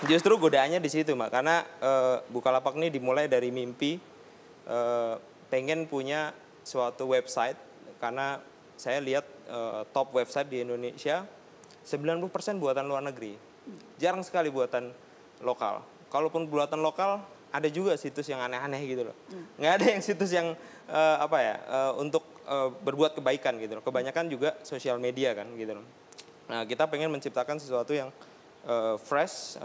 Justru godaannya di situ, Mbak. Karena Bukalapak ini dimulai dari mimpi pengen punya suatu website, karena saya lihat top website di Indonesia 90% buatan luar negeri. Jarang sekali buatan lokal. Kalaupun buatan lokal, ada juga situs yang aneh-aneh gitu loh. Nggak ada yang situs yang untuk berbuat kebaikan gitu loh. Kebanyakan juga sosial media kan gitu loh. Nah, kita pengen menciptakan sesuatu yang fresh,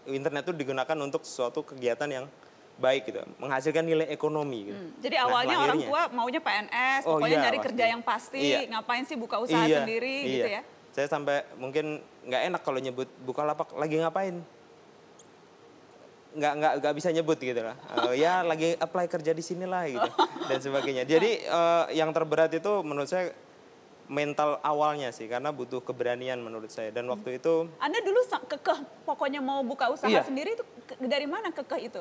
internet itu digunakan untuk sesuatu kegiatan yang baik gitu, menghasilkan nilai ekonomi gitu. Jadi awalnya orang tua maunya PNS, pokoknya nyari kerja yang pasti, ngapain sih buka usaha sendiri gitu ya. Saya sampai mungkin nggak enak kalau nyebut Bukalapak lagi ngapain. Nggak bisa nyebut gitu lah. Ya lagi apply kerja di sinilah gitu dan sebagainya. Jadi yang terberat itu menurut saya mental awalnya sih, karena butuh keberanian menurut saya. Dan waktu itu... Anda dulu kekeh pokoknya mau buka usaha sendiri itu dari mana kekeh itu?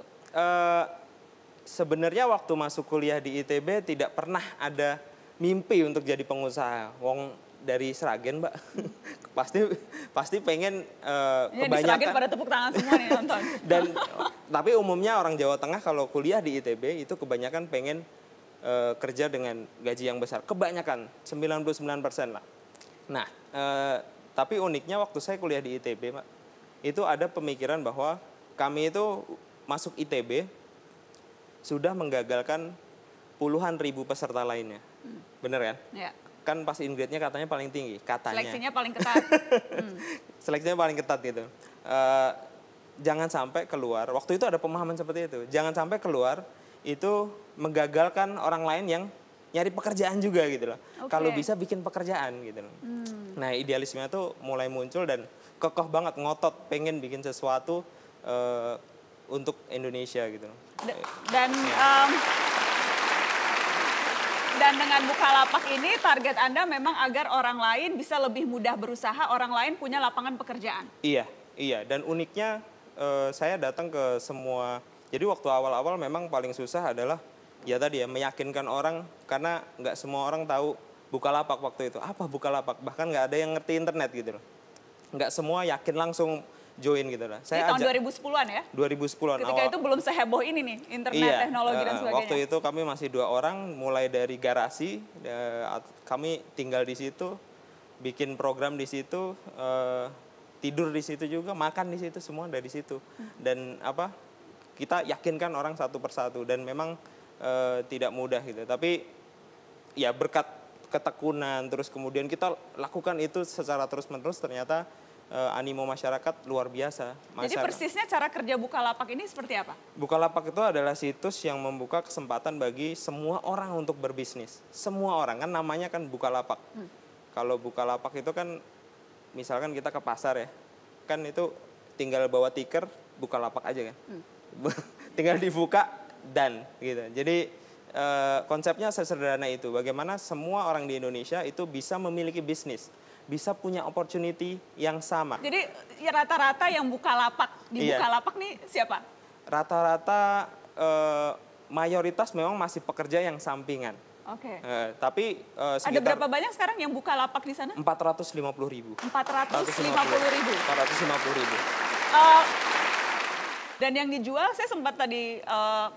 Sebenarnya waktu masuk kuliah di ITB tidak pernah ada mimpi untuk jadi pengusaha. Wong dari Sragen, Mbak. pasti pengen kebanyakan. Di Sragen pada tepuk tangan semua nih nonton. Tapi umumnya orang Jawa Tengah kalau kuliah di ITB itu kebanyakan pengen kerja dengan gaji yang besar. Kebanyakan, 99% lah. Nah, tapi uniknya waktu saya kuliah di ITB, Mbak, itu ada pemikiran bahwa kami itu masuk ITB sudah menggagalkan puluhan ribu peserta lainnya. Bener kan? Ya. Kan pas in-grade-nya katanya paling tinggi, katanya. Seleksinya paling ketat. Seleksinya paling ketat gitu. Jangan sampai keluar, waktu itu ada pemahaman seperti itu. Jangan sampai keluar itu menggagalkan orang lain yang nyari pekerjaan juga gitu loh. Kalau bisa bikin pekerjaan gitu loh. Nah, idealisme itu mulai muncul dan kokoh banget, ngotot pengen bikin sesuatu untuk Indonesia gitu loh. Dan dengan Bukalapak ini target Anda memang agar orang lain bisa lebih mudah berusaha, orang lain punya lapangan pekerjaan. Iya. Dan uniknya saya datang ke semua. Jadi waktu awal-awal memang paling susah adalah ya tadi ya, meyakinkan orang, karena nggak semua orang tahu Bukalapak waktu itu. Apa Bukalapak? Bahkan nggak ada yang ngerti internet gitu loh. Nggak semua yakin langsung join gitu lah. Ini tahun 2010-an ya? 2010-an. Ketika itu belum seheboh ini nih, internet, teknologi dan sebagainya. Waktu itu kami masih 2 orang, mulai dari garasi, kami tinggal di situ, bikin program di situ, tidur di situ juga, makan di situ, semua dari situ. Dan kita yakinkan orang satu persatu, dan memang tidak mudah gitu. Tapi ya berkat ketekunan, terus kemudian kita lakukan itu secara terus-menerus, ternyata animo masyarakat luar biasa. Jadi persisnya cara kerja Bukalapak ini seperti apa? Bukalapak itu adalah situs yang membuka kesempatan bagi semua orang untuk berbisnis. Semua orang, kan namanya kan Bukalapak. Kalau Bukalapak itu kan, misalkan kita ke pasar ya, kan itu tinggal bawa tiker, Bukalapak aja kan. Tinggal dibuka dan gitu. Jadi konsepnya sesederhana itu. Bagaimana semua orang di Indonesia itu bisa memiliki bisnis, bisa punya opportunity yang sama. Jadi ya rata-rata yang Bukalapak di Bukalapak nih siapa? Rata-rata mayoritas memang masih pekerja yang sampingan. Oke. Tapi ada berapa banyak sekarang yang Bukalapak di sana? 450.000. 450.000. Dan yang dijual, saya sempat tadi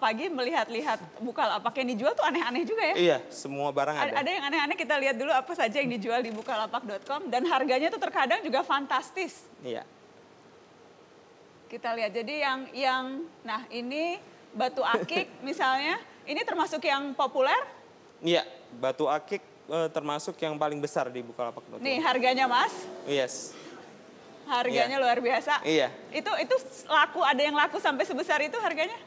pagi melihat-lihat Bukalapak yang dijual tuh aneh-aneh juga ya? Iya, semua barang ada. Ada yang aneh-aneh, kita lihat dulu apa saja yang dijual di bukalapak.com. Dan harganya tuh terkadang juga fantastis. Iya. Kita lihat, jadi nah ini batu akik misalnya, ini termasuk yang populer? Iya, batu akik termasuk yang paling besar di bukalapak.com. Nih harganya Mas? Yes. Harganya luar biasa. Iya. Itu laku, ada yang laku sampai sebesar itu harganya?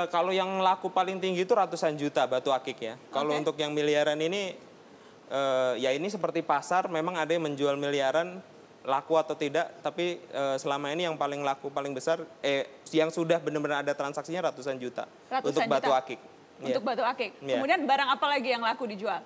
Kalau yang laku paling tinggi itu ratusan juta batu akik ya. Kalau untuk yang miliaran ini, ya ini seperti pasar, memang ada yang menjual miliaran, laku atau tidak. Tapi selama ini yang paling laku, paling besar, yang sudah benar-benar ada transaksinya ratusan juta. Untuk batu akik. Untuk batu akik. Kemudian barang apa lagi yang laku dijual?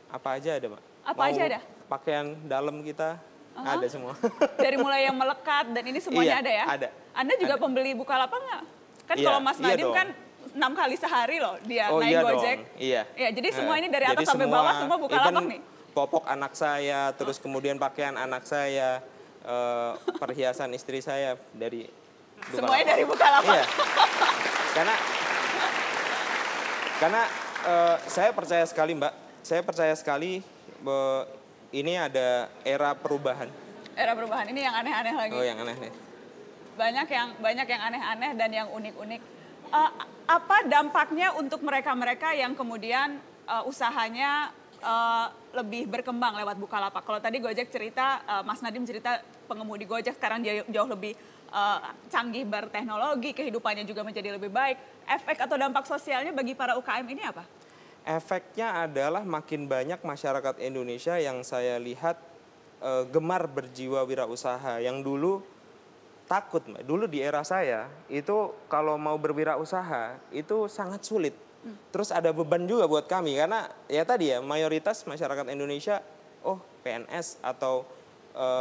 Apa aja ada, Mbak. Apa aja ada? Pakaian dalam kita ada semua. Dari mulai yang melekat dan ini semuanya ada ya? Ada. Anda juga pembeli Bukalapak nggak? Kan kalau Mas Nadiem kan 6 kali sehari loh dia naik Gojek. Iya. Ya, jadi semua ini dari atas sampai bawah semua Bukalapak nih. Popok anak saya, terus kemudian pakaian anak saya, perhiasan istri saya dari Bukalapak. Semuanya dari Bukalapak. Iya. Karena saya percaya sekali Mbak, saya percaya sekali ini ada era perubahan. Era perubahan ini yang aneh-aneh lagi. Oh, yang aneh-aneh. Banyak yang aneh-aneh dan yang unik-unik. Apa dampaknya untuk mereka-mereka yang kemudian usahanya lebih berkembang lewat Bukalapak? Kalau tadi Gojek cerita, Mas Nadiem cerita pengemudi Gojek sekarang jauh lebih canggih berteknologi, kehidupannya juga menjadi lebih baik. Efek atau dampak sosialnya bagi para UKM ini apa? Efeknya adalah makin banyak masyarakat Indonesia yang saya lihat gemar berjiwa wirausaha. Yang dulu takut, Mbak. Dulu di era saya, itu kalau mau berwirausaha, itu sangat sulit. Terus ada beban juga buat kami, karena ya tadi ya, mayoritas masyarakat Indonesia, PNS atau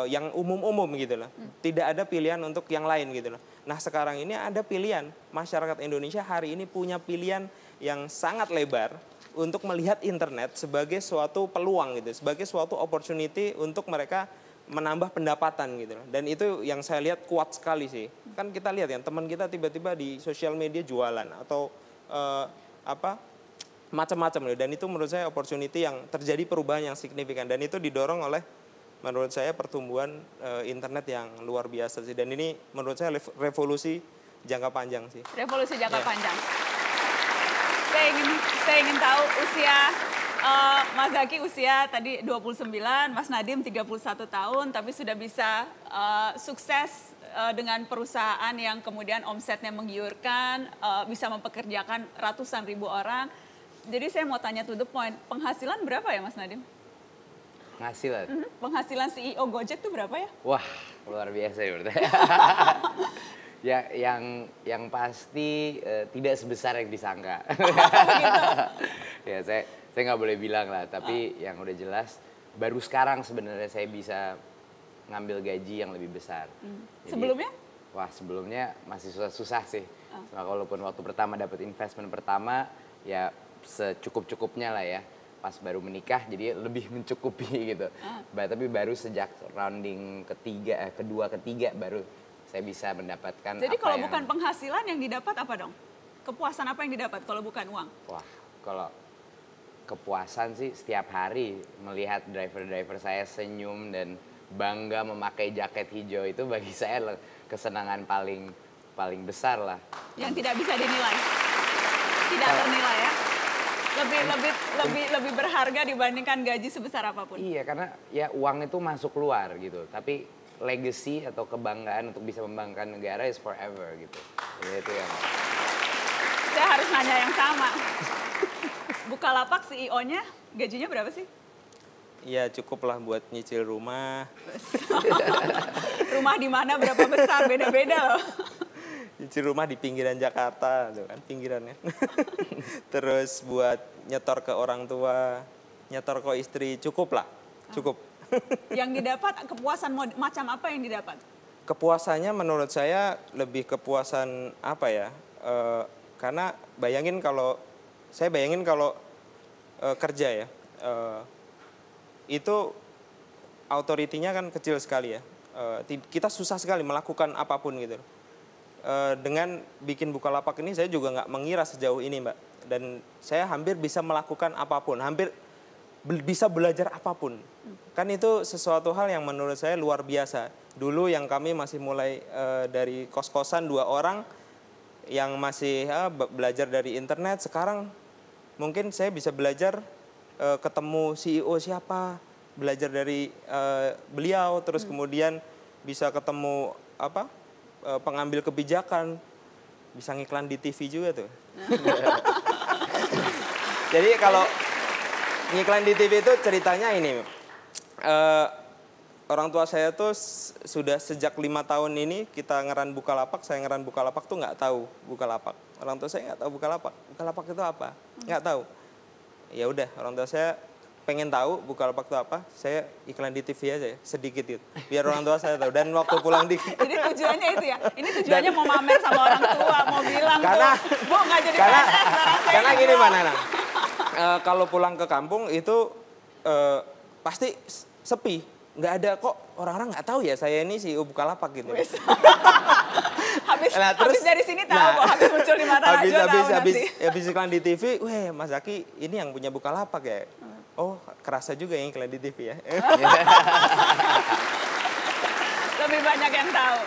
yang umum-umum gitu loh. Tidak ada pilihan untuk yang lain gitu loh. Nah sekarang ini ada pilihan, masyarakat Indonesia hari ini punya pilihan yang sangat lebar untuk melihat internet sebagai suatu peluang gitu, sebagai suatu opportunity untuk mereka menambah pendapatan gitu loh. Dan itu yang saya lihat kuat sekali sih. Kan kita lihat ya, teman kita tiba-tiba di sosial media jualan atau macam-macam loh. Dan itu menurut saya opportunity yang terjadi perubahan yang signifikan. Dan itu didorong oleh menurut saya pertumbuhan internet yang luar biasa sih. Dan ini menurut saya revolusi jangka panjang sih. Revolusi jangka panjang. Saya ingin tahu usia Mas Zaky usia tadi 29, Mas Nadiem 31 tahun, tapi sudah bisa sukses dengan perusahaan yang kemudian omsetnya menggiurkan, bisa mempekerjakan ratusan ribu orang. Jadi saya mau tanya to the point, penghasilan berapa ya Mas Nadiem? Penghasilan? Penghasilan CEO Gojek itu berapa ya? Wah, luar biasa ya berarti. Ya, yang pasti tidak sebesar yang disangka. Gitu. Ya, saya nggak boleh bilang lah, tapi yang udah jelas baru sekarang sebenarnya saya bisa ngambil gaji yang lebih besar. Jadi, sebelumnya? Wah, sebelumnya masih susah-susah sih. Walaupun waktu pertama dapat investment pertama, ya secukup-cukupnya lah ya. Pas baru menikah jadi lebih mencukupi gitu. Tapi baru sejak rounding kedua ketiga baru saya bisa mendapatkan. Jadi kalau bukan penghasilan yang didapat apa dong? Kepuasan apa yang didapat kalau bukan uang? Wah, kalau kepuasan sih setiap hari melihat driver-driver saya senyum dan bangga memakai jaket hijau itu bagi saya kesenangan paling besar lah. Yang tidak bisa dinilai, tidak ternilai ya? Lebih berharga dibandingkan gaji sebesar apapun. Iya, karena ya uang itu masuk keluar gitu, tapi legacy atau kebanggaan untuk bisa membanggakan negara is forever gitu. Ya, itu yang. Saya harus nanya yang sama. Bukalapak CEO-nya gajinya berapa sih? Ya cukup lah buat nyicil rumah. Rumah di mana berapa besar, beda-beda loh. Nyicil rumah di pinggiran Jakarta, tuh kan pinggirannya. Terus buat nyetor ke orang tua, nyetor ke istri, cukup lah, cukup. Yang didapat kepuasan macam apa yang didapat? Kepuasannya menurut saya lebih kepuasan apa ya? Karena saya bayangin kalau kerja ya, itu autoritinya kan kecil sekali ya. Kita susah sekali melakukan apapun gitu. Dengan bikin Bukalapak ini saya juga nggak mengira sejauh ini Mbak. Dan saya hampir bisa melakukan apapun, hampir bisa belajar apapun. Kan itu sesuatu hal yang menurut saya luar biasa. Dulu yang kami masih mulai dari kos-kosan 2 orang yang masih belajar dari internet. Sekarang mungkin saya bisa belajar ketemu CEO siapa, belajar dari beliau, terus kemudian bisa ketemu pengambil kebijakan, bisa ngiklan di TV juga tuh. Jadi kalau ngiklan di TV itu ceritanya ini, orang tua saya tuh sudah sejak 5 tahun ini kita ngeran Bukalapak, saya ngeran Bukalapak tuh nggak tahu Bukalapak. Orang tua saya nggak tahu Bukalapak. Bukalapak itu apa? Nggak tahu. Ya udah, orang tua saya pengen tahu Bukalapak itu apa, saya iklan di TV aja ya, sedikit gitu. Biar orang tua saya tahu. Dan waktu pulang di... Jadi tujuannya itu ya? Ini tujuannya mau mamer sama orang tua, mau bilang karena, Bu nggak jadi karena, PNS, karena gini mana, kalau pulang ke kampung itu pasti sepi. nggak ada kok, orang-orang nggak tahu ya saya ini CEO Bukalapak gitu. habis terus dari sini tahu kok, habis muncul di mata Najwa tahu nanti. Habis iklan di TV, weh Mas Zaki ini yang punya Bukalapak ya. Oh kerasa juga yang iklan di TV ya. Lebih banyak yang tahu.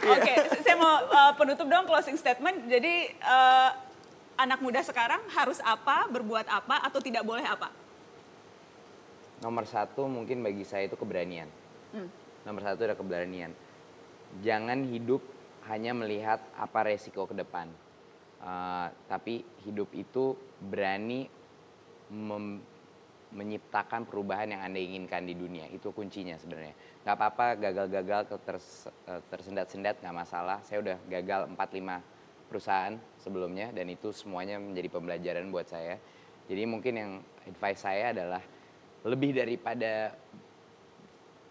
Oke, saya mau penutup dong, closing statement. Jadi anak muda sekarang harus apa, berbuat apa, atau tidak boleh apa? Nomor satu mungkin bagi saya itu keberanian. Nomor satu adalah keberanian. Jangan hidup hanya melihat apa resiko ke depan. Tapi hidup itu berani menciptakan perubahan yang Anda inginkan di dunia. Itu kuncinya sebenarnya. Gak apa-apa gagal-gagal, tersendat-sendat gak masalah. Saya udah gagal 4-5 perusahaan sebelumnya dan itu semuanya menjadi pembelajaran buat saya. Jadi mungkin yang advice saya adalah lebih daripada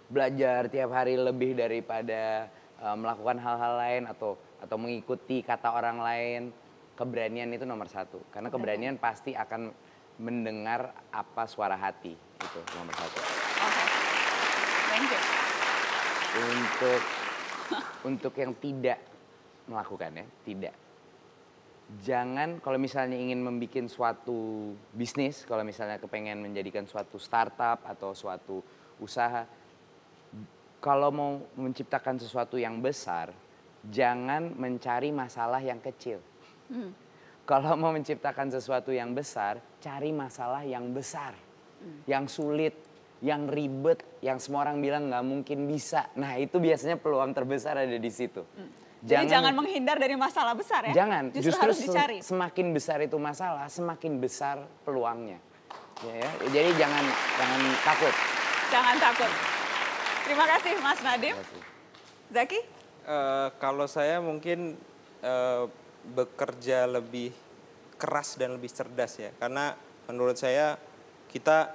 belajar tiap hari, lebih daripada melakukan hal-hal lain atau mengikuti kata orang lain, keberanian itu nomor satu. Karena keberanian pasti akan mendengar apa suara hati, itu nomor satu. Oke, thank you. Untuk yang tidak melakukannya, tidak. Jangan kalau misalnya ingin membuat suatu bisnis, kalau misalnya kepengen menjadikan suatu startup atau suatu usaha, kalau mau menciptakan sesuatu yang besar, jangan mencari masalah yang kecil. Kalau mau menciptakan sesuatu yang besar, cari masalah yang besar, yang sulit, yang ribet, yang semua orang bilang nggak mungkin bisa. Nah itu biasanya peluang terbesar ada di situ. Jadi jangan menghindar dari masalah besar ya? Jangan, justru harus dicari. Semakin besar itu masalah, semakin besar peluangnya. Ya. Jadi jangan takut. Jangan takut. Terima kasih Mas Nadiem. Zaki? Kalau saya mungkin bekerja lebih keras dan lebih cerdas ya. Karena menurut saya kita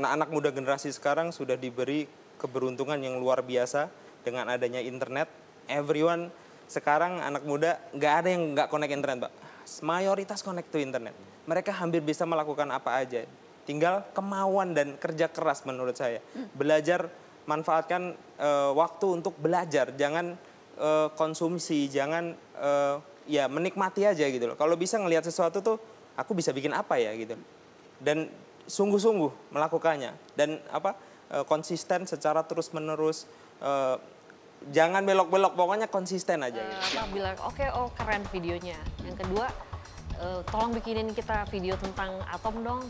anak-anak muda generasi sekarang sudah diberi keberuntungan yang luar biasa dengan adanya internet. Everyone sekarang anak muda nggak ada yang nggak connect internet, Pak. Mayoritas connect to internet. Mereka hampir bisa melakukan apa aja. Tinggal kemauan dan kerja keras menurut saya. Belajar, manfaatkan waktu untuk belajar. Jangan konsumsi, jangan ya menikmati aja gitu loh. Kalau bisa ngelihat sesuatu tuh, aku bisa bikin apa ya gitu. Dan sungguh-sungguh melakukannya. Dan konsisten secara terus-menerus. Jangan belok-belok, pokoknya konsisten aja. Gitu. Bilang oke, oh keren videonya. Yang kedua, tolong bikinin kita video tentang atom dong.